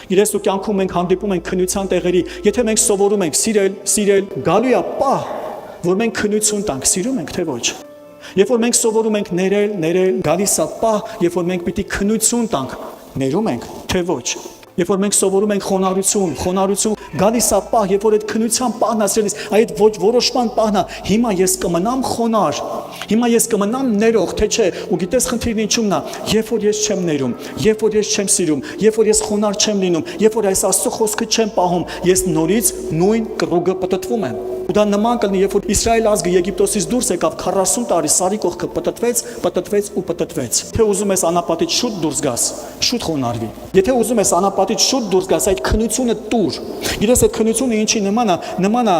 Գիտես դու կյանքում մենք հանդիպում ենք քննության տեղերի, եթե մենք սովորում ենք սիրել, գալու է պահ, որ մենք քննություն տանք, սիրում ենք թե ոչ։ Երբ որ մենք սովորում ենք ներել, գալիս է պահ, երբ որ մենք պիտի քննություն տանք, ներում ենք թե ոչ։ Երբ որ մենք սովորում ենք խոնարհություն, գալիս է պահ, երբ որ այդ քննության պահն ասելիս, այդ ոչ որոշման պահն է, հիմա ես կմնամ խոնար, հիմա ես կմնամ ներող, թե չէ, ու գիտես խնդիրն ինչումն է, երբ որ ես չեմ ներում, երբ որ ես չեմ սիրում, երբ որ ես խոնար չեմ լինում, երբ որ այս Աստծո խոսքը չեմ պահում, ես նորից նույն կռուգը պտտվում եմ։ Ու դա նման կլինի, երբ որ Իսրայել ազգը Եգիպտոսից դուրս եկավ 40 տարի սարի կողքը պտտվեց։ Թե ուզում ես անապատից շուտ դուրս գաս, շուտ խոնարհվի։ Եթե ուզում ես անապատից շուտ դուրս գաս, այդ քննությունը տուր։ Գիտես այդ քննությունը ինչի նման է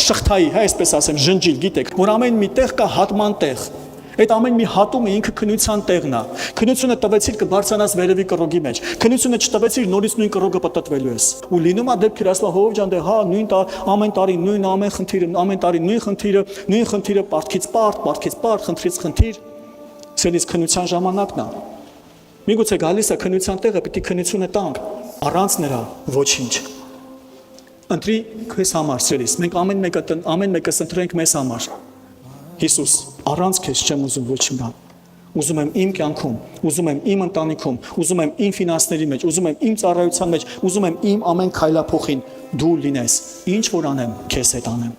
շղթայի, հա, այսպես ասեմ, ժնջիլ, գիտեք, որ ամեն մի տեղ կա հատման տեղ։ Այդ ամեն մի հատումը ինքը քննության տեղն է։ Քննությունը տվեցիր կբարձրանաս վերևի կռոգի մեջ։ Քննությունը չտվեցիր նորից նույն կռոգը պտտվելու ես։ Ու լինում է դեպքեր, ասում հովով ջան, դե հա, ամեն տարի նույն ամեն տարի նույն խնդիրը պարտքից պարտ, խնդրից խնդիր։ Սելից քննության ժամանակն է։ Միգուցե գալիս է քննության տեղը, պիտի քննությունը տանք, առանց նրա ոչինչ։ Ընտրի քեզ համար, սելիս, մենք ամեն մեկս ընտրենք մեզ համար։ Հիսուս, առանց քեզ չեմ ուզում ոչինչ բան։ Ուզում եմ իմ կյանքում, ուզում եմ իմ ընտանիքում, ուզում եմ իմ ֆինանսների մեջ, ուզում եմ իմ ծառայության մեջ, ուզում եմ իմ ամեն քայլափոխին դու լինես։ Ինչ որ անեմ, քեզ հետ անեմ։